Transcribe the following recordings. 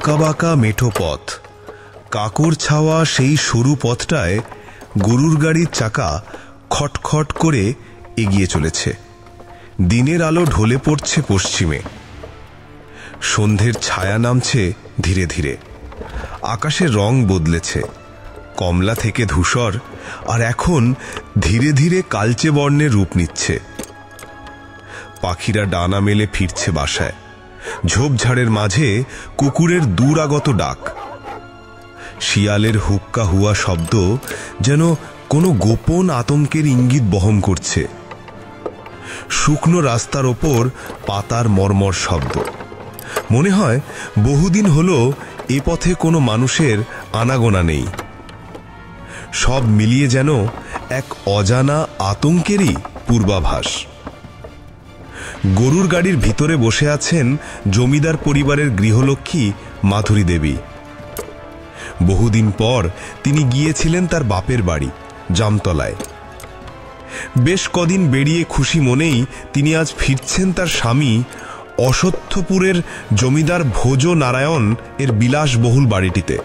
আঁকাবাঁকা মেঠো পথ, কাকর ছাওয়া সেই সরু পথটায় গরুর গাড়ির চাকা খটখট করে এগিয়ে চলেছে। দিনের আলো ঢলে পড়ছে পশ্চিমে, সন্ধ্যের ছায়া নামছে ধীরে ধীরে। আকাশের রং বদলেছে, কমলা থেকে ধূসর, আর এখন ধীরে ধীরে কালচে বর্ণের রূপ নিচ্ছে। পাখিরা ডানা মেলে ফিরছে বাসায়, ঝোপঝাড়ের মাঝে কুকুরের দূরাগত ডাক, শিয়ালের হুক্কা হুয়া শব্দ যেন কোনো গোপন আতঙ্কের ইঙ্গিত বহন করছে। শুকনো রাস্তার ওপর পাতার মর্মর শব্দ, মনে হয় বহুদিন হলো এ পথে কোনো মানুষের আনাগোনা নেই। সব মিলিয়ে যেন এক অজানা আতঙ্কেরই পূর্বাভাস। গরুর গাড়ির ভিতরে বসে আছেন জমিদার পরিবারের গৃহলক্ষ্মী মাধুরী দেবী। বহুদিন পর তিনি গিয়েছিলেন তার বাপের বাড়ি জামতলায়। বেশ কদিন বেরিয়ে খুশি মনেই তিনি আজ ফিরছেন তার স্বামী অশ্বত্থপুরের জমিদার ভোজ নারায়ণ এর বিলাসবহুল বাড়িটিতে।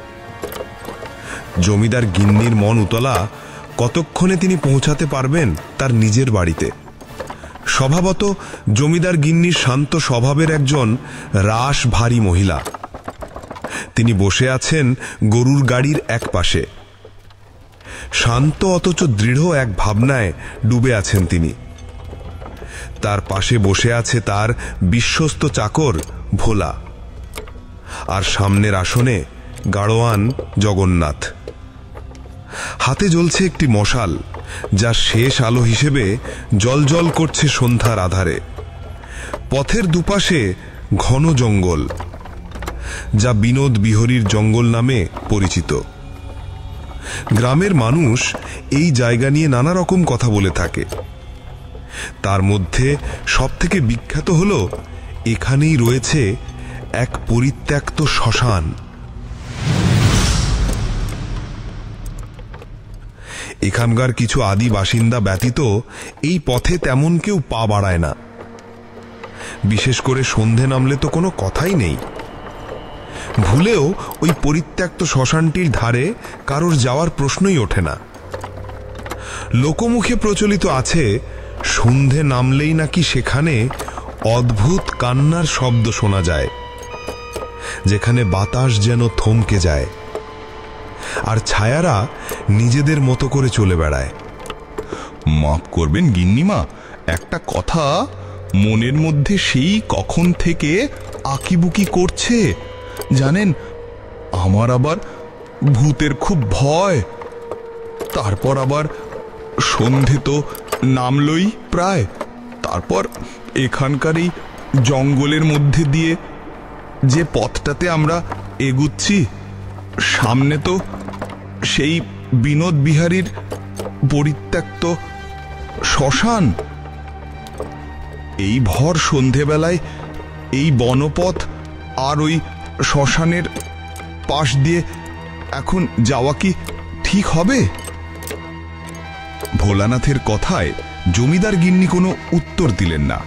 জমিদার গিন্নির মন উতলা, কতক্ষণে তিনি পৌঁছাতে পারবেন তার নিজের বাড়িতে। স্বভাবত জমিদার গিন্নির শান্ত স্বভাবের একজন রাশ ভারী মহিলা। তিনি বসে আছেন গরুর গাড়ির এক পাশে, শান্ত অথচ দৃঢ় এক ভাবনায় ডুবে আছেন তিনি। তার পাশে বসে আছে তার বিশ্বস্ত চাকর ভোলা, আর সামনের আসনে গাড়োয়ান জগন্নাথ। হাতে জ্বলছে একটি মশাল, যা শেষ আলো হিসেবে জ্বলজ্বল করছে সন্ধ্যার আধারে। পথের দুপাশে ঘন জঙ্গল, যা বিনোদ বিহরীর জঙ্গল নামে পরিচিত। গ্রামের মানুষ এই জায়গা নিয়ে নানা রকম কথা বলে থাকে। তার মধ্যে সবথেকে বিখ্যাত হল এখানেই রয়েছে এক পরিত্যক্ত শ্মশান। এখানকার কিছু আদি বাসিন্দা ব্যতীত এই পথে তেমন কেউ পা বাড়ায় না। বিশেষ করে সন্ধে নামলে তো কোনো কথাই নেই। ভুলেও ওই পরিত্যক্ত শ্মশানটির ধারে কারোর যাওয়ার প্রশ্নই ওঠে না। লোকমুখে প্রচলিত আছে, সন্ধে নামলেই নাকি সেখানে অদ্ভুত কান্নার শব্দ শোনা যায়, যেখানে বাতাস যেন থমকে যায়, আর ছায়ারা নিজেদের মতো করে চলে বেড়ায়। মাফ করবেন গিন্নিমা, একটা কথা মনের মধ্যে সেই কখন থেকে আঁকিবুকি করছে জানেন। আমার আবার ভূতের খুব ভয়। তারপর আবার সন্ধে তো নামলই প্রায়, তারপর এখানকার এই জঙ্গলের মধ্যে দিয়ে যে পথটাতে আমরা এগুচ্ছি, সামনে তো সেই বিনোদ বিহারীর পরিত্যক্ত শ্মশান। এই ভর সন্ধেবেলায় এই বনপথ আর ওই শ্মশানের পাশ দিয়ে এখন যাওয়া কি ঠিক হবে? ভোলানাথের কথায় জমিদার গিন্নি কোনো উত্তর দিলেন না।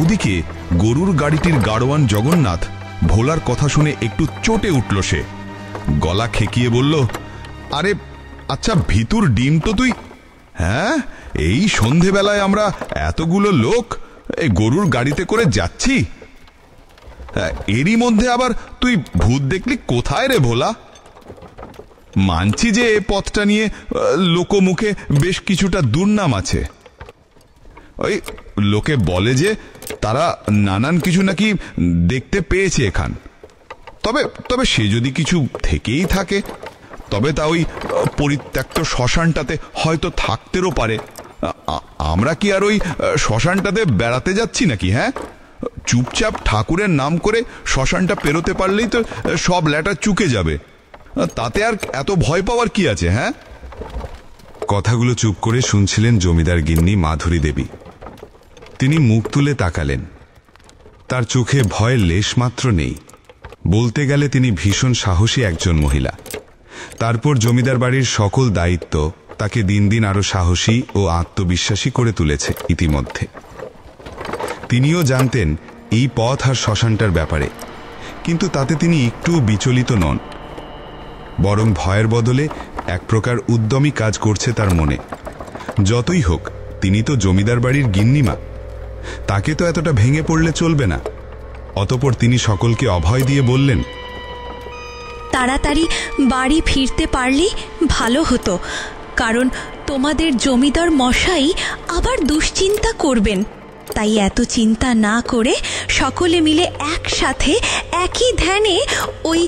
ওদিকে গরুর গাড়িটির গাড়োয়ান জগন্নাথ ভোলার কথা শুনে একটু চটে উঠল। সে গলা খেকিয়ে বলল, আরে আচ্ছা ভিতুর ডিম তো তুই, হ্যাঁ এই সন্ধেবেলায় আমরা এতগুলো লোক এই গরুর গাড়িতে করে যাচ্ছি, এরই মধ্যে আবার তুই ভূত দেখলি কোথায় রে ভোলা? মানছি যে এ পথটা নিয়ে লোকমুখে বেশ কিছুটা দুর্নাম আছে। ওই লোকে বলে যে তারা নানান কিছু নাকি দেখতে পেয়েছে এখান। তবে তবে সে যদি কিছু থেকেই থাকে, তবে তা ওই পরিত্যক্ত শ্মশানটাতে হয়তো থাকতেও পারে। আমরা কি আর ওই শ্মশানটাতে বেড়াতে যাচ্ছি নাকি? হ্যাঁ, চুপচাপ ঠাকুরের নাম করে শ্মশানটা পেরোতে পারলেই তো সব ল্যাটা চুকে যাবে। তাতে আর এত ভয় পাওয়ার কি আছে? হ্যাঁ। কথাগুলো চুপ করে শুনছিলেন জমিদার গিন্নি মাধুরী দেবী। তিনি মুখ তুলে তাকালেন। তার চোখে ভয়ের লেশমাত্র নেই। বলতে গেলে তিনি ভীষণ সাহসী একজন মহিলা। তারপর জমিদার বাড়ির সকল দায়িত্ব তাকে দিন দিন আরো সাহসী ও আত্মবিশ্বাসী করে তুলেছে। ইতিমধ্যে তিনিও জানতেন এই পথ আর শ্মশানটার ব্যাপারে, কিন্তু তাতে তিনি একটুও বিচলিত নন, বরং ভয়ের বদলে এক প্রকার উদ্যমী কাজ করছে তার মনে। যতই হোক তিনি তো জমিদার বাড়ির গিন্নিমা, তাকে তো এতটা ভেঙে পড়লে চলবে না। অতঃপর তিনি সকলকে অভয় দিয়ে বললেন, তাড়াতাড়ি বাড়ি ফিরতে পারলেই ভালো হতো, কারণ তোমাদের জমিদার মশাই আবার দুশ্চিন্তা করবেন। তাই এত চিন্তা না করে সকলে মিলে একসাথে একই ধ্যানে ওই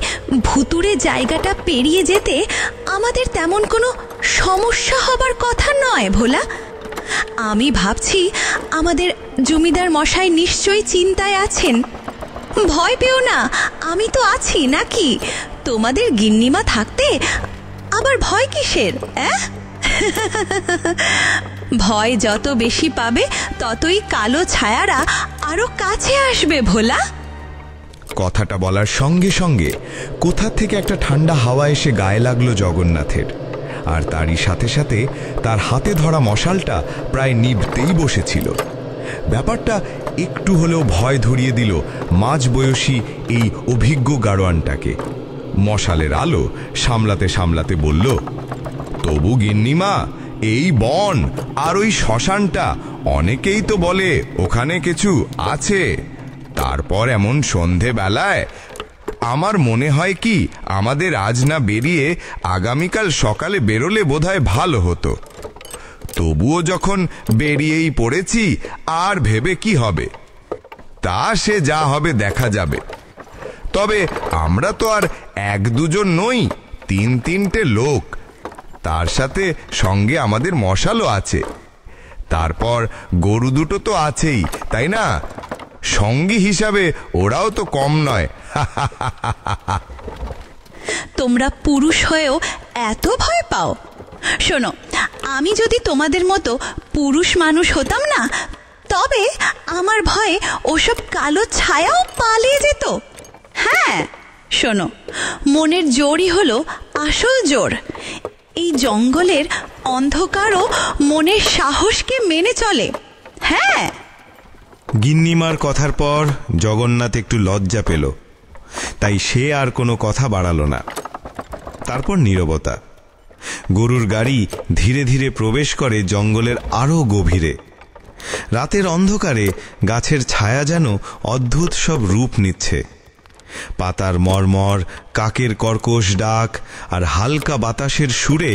ভুতুড়ে জায়গাটা পেরিয়ে যেতে আমাদের তেমন কোনো সমস্যা হবার কথা নয় ভোলা। আমি ভাবছি আমাদের জমিদার মশাই নিশ্চয়ই চিন্তায় আছেন। ভয় পেও না, আমি তো আছি নাকি? তোমাদের গিন্নিমা থাকতে আবার ভয় কিসের? ভয় যত বেশি পাবে ততই কালো ছায়ারা আরো কাছে আসবে ভোলা। কথাটা বলার সঙ্গে সঙ্গে কোথা থেকে একটা ঠান্ডা হাওয়া এসে গায়ে লাগলো জগন্নাথের, আর তারই সাথে সাথে তার হাতে ধরা মশালটা প্রায় নিভতেই বসেছিল। ব্যাপারটা একটু হলেও ভয় ধরিয়ে দিল মাঝবয়সী এই অভিজ্ঞ গাড়োয়ানটাকে। মশালের আলো সামলাতে সামলাতে বলল, তবু গিন্নিমা, এই বন আর ওই শ্মশানটা, অনেকেই তো বলে ওখানে কিছু আছে। তারপর এমন সন্ধেবেলায় আমার মনে হয় কি আমাদের আজ না বেরিয়ে আগামীকাল সকালে বেরোলে বোধহয় ভালো হতো। তবুও যখন বেরিয়েই পড়েছি, আর ভেবে কি হবে? তা সে যা হবে দেখা যাবে। তবে আমরা তো আর এক দুজন নই, তিন তিনটে লোক, তার সাথে সঙ্গে আমাদের মশালও আছে। তারপর গরু দুটো তো আছেই, তাই না? সঙ্গী হিসাবে ওরাও তো কম নয়। তোমরা পুরুষ হয়েও এত ভয় পাও? শোনো, আমি যদি তোমাদের মতো পুরুষ মানুষ হতাম না, তবে আমার ভয়ে ওসব কালো ছায়াও পালিয়ে যেত। হ্যাঁ, শোনো, মনের জোরই হলো আসল জোর। এই জঙ্গলের অন্ধকারও মনের সাহসকে মেনে চলে। হ্যাঁ। গিন্নিমার কথার পর জগন্নাথ একটু লজ্জা পেল, তাই সে আর কোনো কথা বাড়ালো না। তারপর নীরবতা। গরুর গাড়ি ধীরে ধীরে প্রবেশ করে জঙ্গলের আরো গভীরে। রাতের অন্ধকারে গাছের ছায়া যেন অদ্ভুত সব রূপ নিচ্ছে। পাতার মরমর, কাকের কর্কশ ডাক আর হালকা বাতাসের সুরে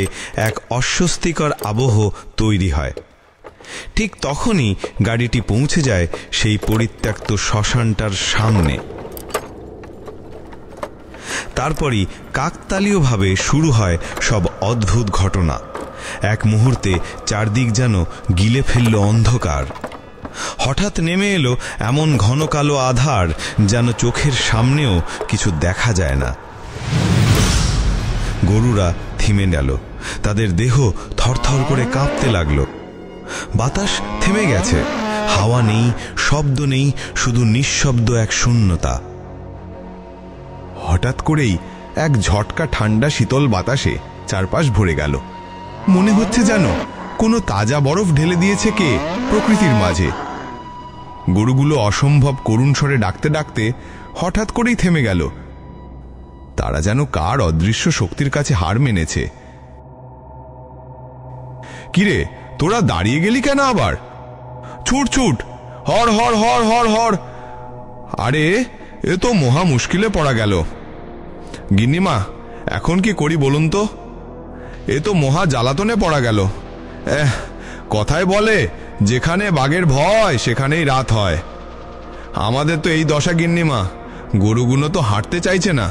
এক অস্বস্তিকর আবহ তৈরি হয়। ঠিক তখনই গাড়িটি পৌঁছে যায় সেই পরিত্যক্ত শ্মশানটার সামনে। তারপরই কাকতালীয়ভাবে শুরু হয় সব অদ্ভুত ঘটনা। এক মুহূর্তে চারদিক যেন গিলে ফেলল অন্ধকার। হঠাৎ নেমে এলো এমন ঘন কালো আধার যেন চোখের সামনেও কিছু দেখা যায় না। গরুরা থেমে গেল, তাদের দেহ থরথর করে কাঁপতে লাগলো। বাতাস থেমে গেছে, হাওয়া নেই, শব্দ নেই, শুধু নিঃশব্দ এক শূন্যতা। হঠাৎ করেই এক ঝটকা ঠান্ডা শীতল বাতাসে চারপাশ ভরে গেল। মনে হচ্ছে যেন কোনো তাজা বরফ ঢেলে দিয়েছে কে প্রকৃতির মাঝে। গরুগুলো অসম্ভব করুণ স্বরে ডাকতে ডাকতে হঠাৎ করেই থেমে গেল। তারা যেন কার অদৃশ্য শক্তির কাছে হার মেনেছে। কিরে, তোরা দাঁড়িয়ে গেলি কেন আবার? ছুট ছুট, হর হর হর হর হর। আরে, এ তো মহা মুশকিলে পড়া গেল। গিন্নিমা, এখন কি করি বলুন তো? এ তো মহা জ্বালাতনে পড়া গেল। কথায় বলে, যেখানে বাঘের ভয় সেখানেই রাত হয়। আমাদের তো এই দশা গিন্নিমা। গরুগুলো তো হাঁটতে চাইছে না।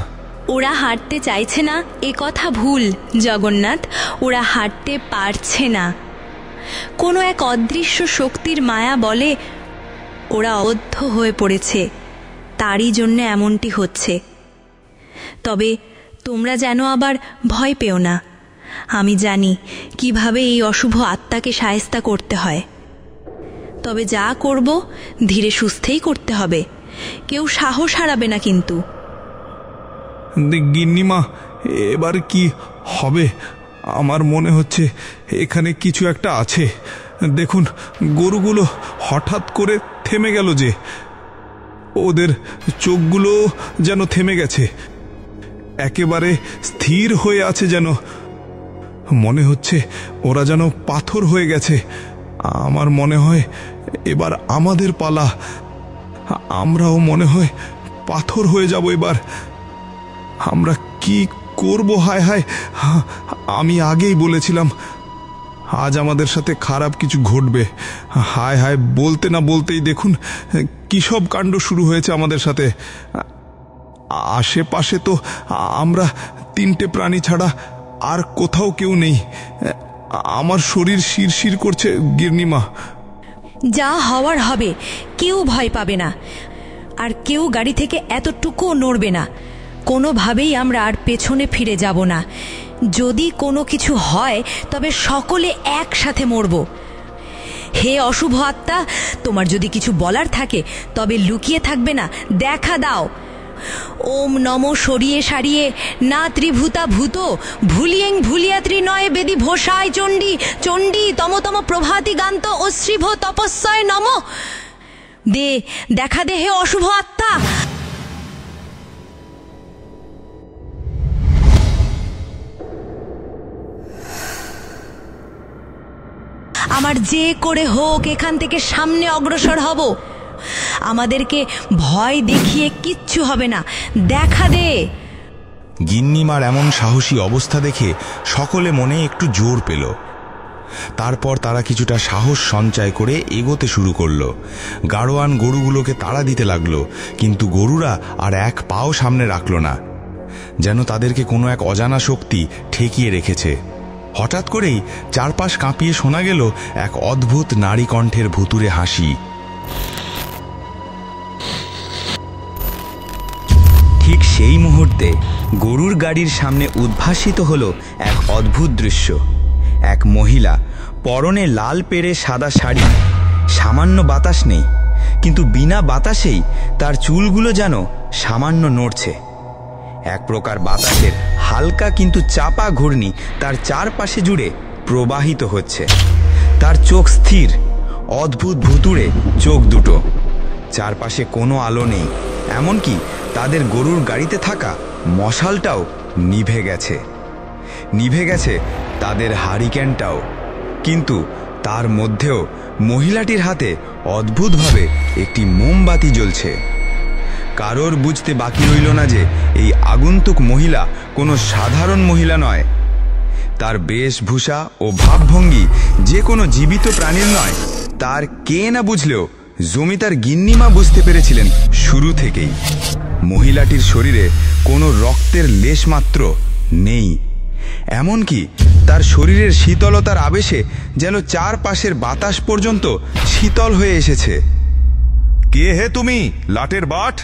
ওরা হাঁটতে চাইছে না এ কথা ভুল জগন্নাথ, ওরা হাঁটতে পারছে না। কোনো এক অদৃশ্য শক্তির মায়া বলে ওরা অবদ্ধ হয়ে পড়েছে, তারই জন্য এমনটি হচ্ছে। তবে তোমরা যেন আবার ভয় পেও না। আমি জানি কিভাবে এই অশুভ আত্মাকে শায়েস্তা করতে হয়। তবে যা করব ধীরে সুস্থেই করতে হবে, কেউ সাহস হারাবে না কিন্তু। গিন্নিমা, এবার কি হবে? আমার মনে হচ্ছে এখানে কিছু একটা আছে। দেখুন, গরুগুলো হঠাৎ করে থেমে গেল যে। ওদের চোখগুলো যেন থেমে গেছে, একেবারে স্থির হয়ে আছে, যেন মনে হচ্ছে ওরা যেন পাথর হয়ে গেছে। আমার মনে হয় এবার আমাদের পালা, আমরাও মনে হয় পাথর হয়ে যাব এবার। আমরা কি করব? হায় হায়, আমি আগেই বলেছিলাম আজ আমাদের সাথে খারাপ কিছু ঘটবে। হায় হায়, বলতে না বলতেই দেখুন কি সব কাণ্ড শুরু হয়েছে আমাদের সাথে। আশেপাশে তো আমরা তিনটে প্রাণী ছাড়া আর কোথাও কেউ নেই। আমার শরীর শিরশির করছে গিন্নিমা। যা হওয়ার হবে, কেউ ভয় পাবে না, আর কেউ গাড়ি থেকে এতটুকুও নড়বে না। কোনোভাবেই আমরা আর পেছনে ফিরে যাব না। যদি কোনো কিছু হয় তবে সকলে একসাথে মরব। হে অশুভ আত্মা, তোমার যদি কিছু বলার থাকে তবে লুকিয়ে থাকবে না, দেখা দাও। ওম নমো সরিয়ে সারিয়ে না ত্রিভূতা ভূত ভুলিয়েং ভুলিয়া ত্রিনয়ে বেদি ভোষায় চণ্ডী চণ্ডী তম তম প্রভাতি গান্ত অশ্রীভ তপস্যয় নম। দে দেখা দে হে অশুভ আত্মা। আমার যে করে হোক এখান থেকে সামনে অগ্রসর হব। আমাদেরকে ভয় দেখিয়ে কিচ্ছু হবে না, দেখা দে। গিন্নিমার এমন সাহসী অবস্থা দেখে সকলে মনে একটু জোর পেল। তারপর তারা কিছুটা সাহস সঞ্চয় করে এগোতে শুরু করলো। গাড়োয়ান গরুগুলোকে তাড়া দিতে লাগলো, কিন্তু গরুরা আর এক পাও সামনে রাখল না, যেন তাদেরকে কোনো এক অজানা শক্তি ঠেকিয়ে রেখেছে। হঠাৎ করেই চারপাশ কাঁপিয়ে শোনা গেল এক অদ্ভুত নারী কণ্ঠের ভুতুড়ে হাসি। ঠিক সেই মুহূর্তে গরুর গাড়ির সামনে উদ্ভাসিত হলো এক অদ্ভুত দৃশ্য। এক মহিলা, পরনে লাল পেড়ে সাদা শাড়ি, সামান্য বাতাস নেই, কিন্তু বিনা বাতাসেই তার চুলগুলো যেন সামান্য নড়ছে। এক প্রকার বাতাসের হালকা কিন্তু চাপা ঘূর্ণি তার চারপাশে জুড়ে প্রবাহিত হচ্ছে। তার চোখ স্থির, অদ্ভুত ভুতুড়ে চোখ দুটো। চারপাশে কোনো আলো নেই, এমনকি তাদের গরুর গাড়িতে থাকা মশালটাও নিভে গেছে। নিভে গেছে তাদের হারিকেনটাও, কিন্তু তার মধ্যেও মহিলাটির হাতে অদ্ভুতভাবে একটি মোমবাতি জ্বলছে। কারোর বুঝতে বাকি রইল না যে এই আগন্তুক মহিলা কোনো সাধারণ মহিলা নয়। তার বেশভূষা ও ভাবভঙ্গি যে কোনো জীবিত প্রাণীর নয়। তার কে না বুঝলেও জমিদার গিন্নিমা বুঝতে পেরেছিলেন শুরু থেকেই। মহিলাটির শরীরে কোনো রক্তের লেশমাত্র নেই, এমনকি তার শরীরের শীতলতার আবেশে যেন চারপাশের বাতাস পর্যন্ত শীতল হয়ে এসেছে। কে হে তুমি, লাটের বাট?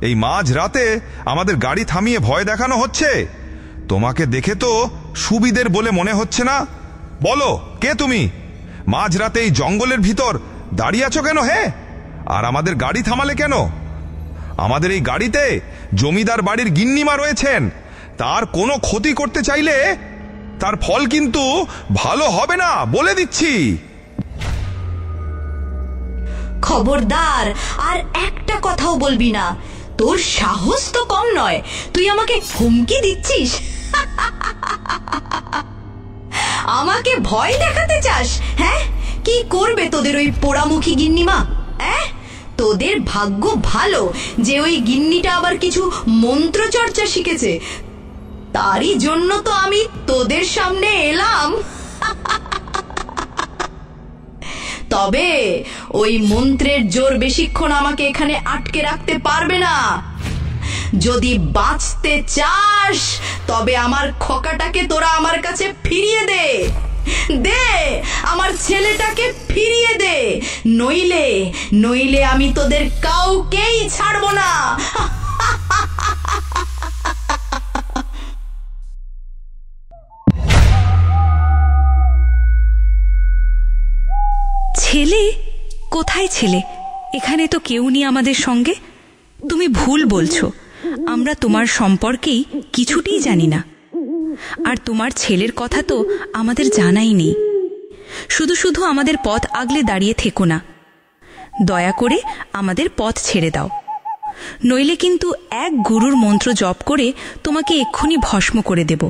এই মাঝ রাতে আমাদের গাড়ি থামিয়ে ভয় দেখানো হচ্ছে? তোমাকে দেখে তো সুবিধের বলে মনে হচ্ছে না। বলো, কে তুমি? মাঝ রাতে এই জঙ্গলের ভিতর দাঁড়িয়ে আছো কেন হে? আর আমাদের গাড়ি থামালে কেন? আমাদের এই গাড়িতে জমিদার বাড়ির গিন্নিমা রয়েছেন। তার কোনো ক্ষতি করতে চাইলে তার ফল কিন্তু ভালো হবে না, বলে দিচ্ছি। খবরদার, আর একটা কথাও বলবি না। তোর সাহস তো কম নয়, তুই আমাকে হুমকি দিচ্ছিস? আমাকে ভয় দেখাতে চাস? হ্যাঁ, কি করবে তোদের ওই পোড়ামুখী গিন্নিমা? তোদের ভাগ্য ভালো যে ওই গিন্নিটা আবার কিছু মন্ত্রচর্চা শিখেছে। তারই জন্য তো আমি তোদের সামনে এলাম। তবে ওই মন্ত্রের জোর বেশিক্ষণ আমাকে এখানে আটকে রাখতে পারবে না। যদি বাঁচতে চাস তবে আমার খোকাটাকে তোরা আমার কাছে ফিরিয়ে দে। দে, আমার ছেলেটাকে ফিরিয়ে দে, নইলে নইলে আমি তোদের কাউকেই ছাড়বো না। ছেলে? কোথায় ছেলে? এখানে তো কেউ নেই আমাদের সঙ্গে। তুমি ভুল বলছো, আমরা তোমার সম্পর্কেই কিছুতেই জানি না। আর তোমার ছেলের কথা তো আমাদের জানাই নেই। শুধু শুধু আমাদের পথ আগলে দাঁড়িয়ে থেকো না, দয়া করে আমাদের পথ ছেড়ে দাও। নইলে কিন্তু এক গুরুর মন্ত্র জপ করে তোমাকে এক্ষুনি ভস্ম করে দেব।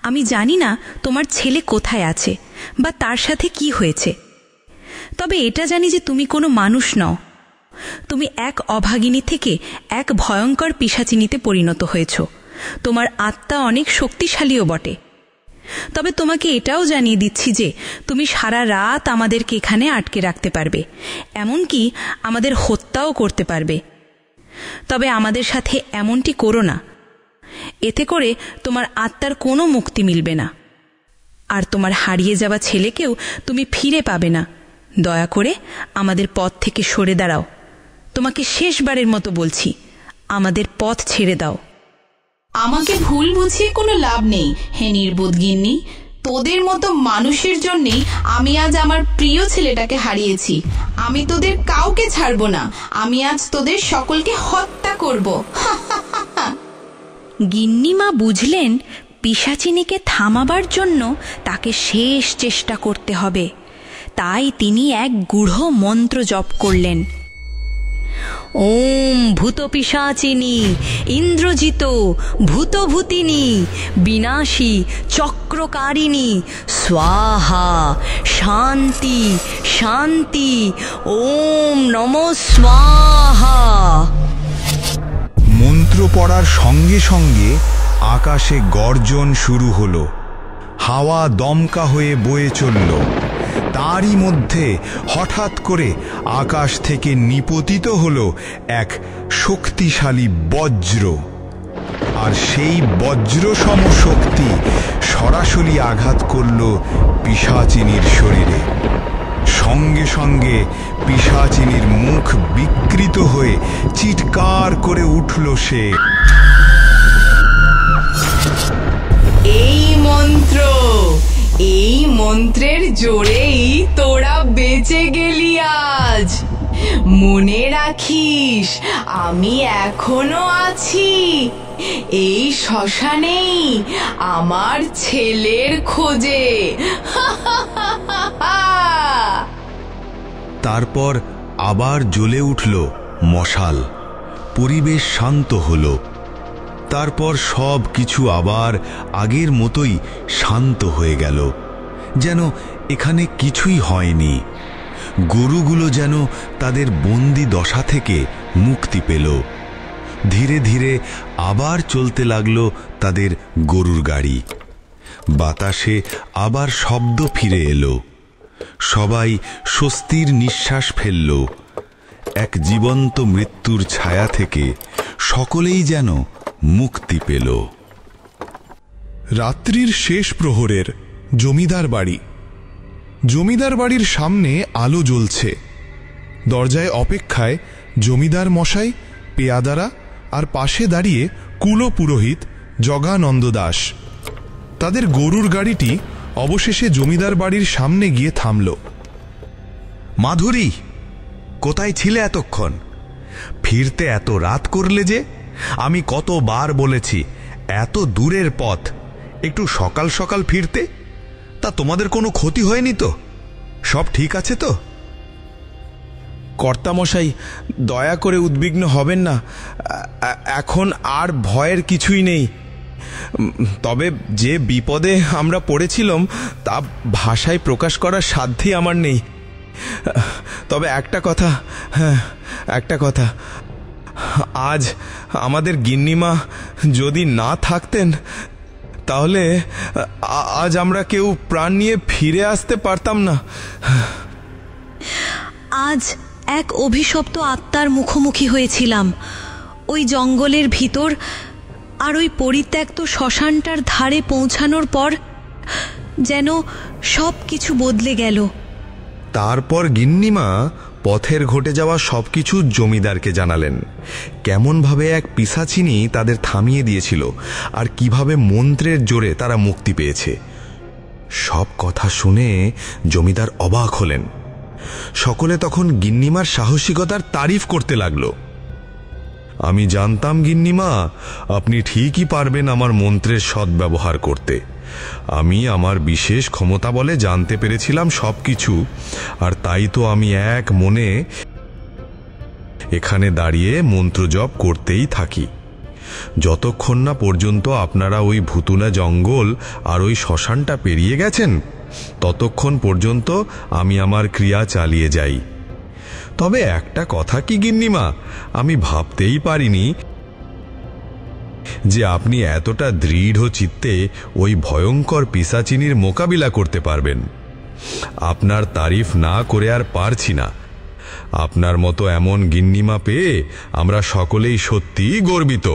আমি জানি না তোমার ছেলে কোথায় আছে বা তার সাথে কি হয়েছে, তবে এটা জানি যে তুমি কোনো মানুষ নও। তুমি এক অভাগিনী থেকে এক ভয়ঙ্কর পিশাচিনীতে পরিণত হয়েছ। তোমার আত্মা অনেক শক্তিশালীও বটে। তবে তোমাকে এটাও জানিয়ে দিচ্ছি যে তুমি সারা রাত আমাদেরকে এখানে আটকে রাখতে পারবে, এমনকি আমাদের হত্যাও করতে পারবে। তবে আমাদের সাথে এমনটি করো না, এতে করে তোমার আত্মার কোনো মুক্তি মিলবে না, আর তোমার হারিয়ে যাওয়া ছেলেকেও তুমি ফিরে পাবে না। দয়া করে আমাদের পথ থেকে সরে দাঁড়াও। তোমাকে শেষবারের মতো বলছি, আমাদের পথ ছেড়ে দাও। আমাকে ভুল বুঝিয়ে কোনো লাভ নেই হে নির্বোধ গিন্নি। তোদের মতো মানুষের জন্যেই আমি আজ আমার প্রিয় ছেলেটাকে হারিয়েছি। আমি তোদের কাউকে ছাড়ব না। আমি আজ তোদের সকলকে হত্যা করব। গিন্নিমা বুঝলেন পিশাচিনীকে থামাবার জন্য তাকে শেষ চেষ্টা করতে হবে। তাই তিনি এক গূঢ় মন্ত্র জপ করলেন। ওম ভূত পিশাচিনী ইন্দ্রজিত ভূতভূতিনী বিনাশী চক্রকারিণী স্বাহা শান্তি শান্তি ওম নমঃ স্বাহা। মন্ত্র পড়ার সঙ্গে সঙ্গে আকাশে গর্জন শুরু হলো। হাওয়া দমকা হয়ে বয়ে চলল। তারই মধ্যে হঠাৎ করে আকাশ থেকে নিপতিত হলো এক শক্তিশালী বজ্র, আর সেই বজ্র সম শক্তি সরাসরি আঘাত করল পিশাচিনীর শরীরে। সঙ্গে সঙ্গে পিশাচিনীর মুখ বিকৃত হয়ে চিৎকার করে উঠল সে। এই মন্ত্র, এই মন্ত্রের জোরেই তোরা বেঁচে গেলি আজ। মনে রাখিস আমি এখনো আছি এই শ্মশানেই আমার ছেলের খোঁজে। তারপর আবার জ্বলে উঠল মশাল। পরিবেশ শান্ত হলো। তারপর সব কিছু আবার আগের মতোই শান্ত হয়ে গেল, যেন এখানে কিছুই হয়নি। গরুগুলো যেন তাদের বন্দি দশা থেকে মুক্তি পেল। ধীরে ধীরে আবার চলতে লাগলো তাদের গরুর গাড়ি। বাতাসে আবার শব্দ ফিরে এলো। সবাই স্বস্তির নিঃশ্বাস ফেলল। এক জীবন্ত মৃত্যুর ছায়া থেকে সকলেই যেন মুক্তি পেল। রাত্রির শেষ প্রহরের জমিদার বাড়ি। জমিদার বাড়ির সামনে আলো জ্বলছে। দরজায় অপেক্ষায় জমিদার মশাই, পেয়াদারা আর পাশে দাঁড়িয়ে কুলো পুরোহিত জগানন্দ দাস। তাদের গরুর গাড়িটি অবশেষে জমিদার বাড়ির সামনে গিয়ে থামল। মাধুরী, কোথায় ছিলে এতক্ষণ? ফিরতে এত রাত করলে যে? আমি কতবার বলেছি এত দূরের পথ, একটু সকাল সকাল ফিরতে। তা তোমাদের কোনো ক্ষতি হয়নি তো? সব ঠিক আছে তো? কর্তামশাই, দয়া করে উদ্বিগ্ন হবেন না। এখন আর ভয়ের কিছুই নেই। তবে যে বিপদে আমরা পড়েছিলাম তা ভাষায় প্রকাশ করার সাধ্যই আমার নেই। তবে একটা কথা, আজ আমাদের গিন্নিমা যদি না থাকতেন তাহলে আজ আমরা কেউ প্রাণ নিয়ে ফিরে আসতে পারতাম না। আজ এক অভিশপ্ত আত্মার মুখোমুখি হয়েছিলাম ওই জঙ্গলের ভিতর, আর ওই পরিত্যক্ত শ্মশানটার ধারে পৌঁছানোর পর যেন সব কিছু বদলে গেল। তারপর গিন্নিমা পথের ঘটে যাওয়া সবকিছু জমিদারকে জানালেন। কেমনভাবে এক পিশাচিনী তাদের থামিয়ে দিয়েছিল, আর কিভাবে মন্ত্রের জোরে তারা মুক্তি পেয়েছে। সব কথা শুনে জমিদার অবাক হলেন। সকলে তখন গিন্নিমার সাহসিকতার তারিফ করতে লাগলো। আমি জানতাম গিন্নিমা, আপনি ঠিকই পারবেন আমার মন্ত্রের সদ্ব্যবহার করতে। আমি আমার বিশেষ ক্ষমতা বলে জানতে পেরেছিলাম সবকিছু, আর তাই তো আমি এক মনে এখানে দাঁড়িয়ে মন্ত্রজপ করতেই থাকি, যতক্ষণ না পর্যন্ত আপনারা ওই ভুতুনা জঙ্গল আর ওই শ্মশানটা পেরিয়ে গেছেন ততক্ষণ পর্যন্ত আমি আমার ক্রিয়া চালিয়ে যাই। তবে একটা কথা কি গিন্নিমা, আমি ভাবতেই পারিনি যে আপনি এতটা দৃঢ় চিত্তে ওই ভয়ঙ্কর পিশাচিনীর মোকাবিলা করতে পারবেন। আপনার তারিফ না করে আর পারছি না। আপনার মতো এমন গিন্নিমা পেয়ে আমরা সকলেই সত্যিই গর্বিত।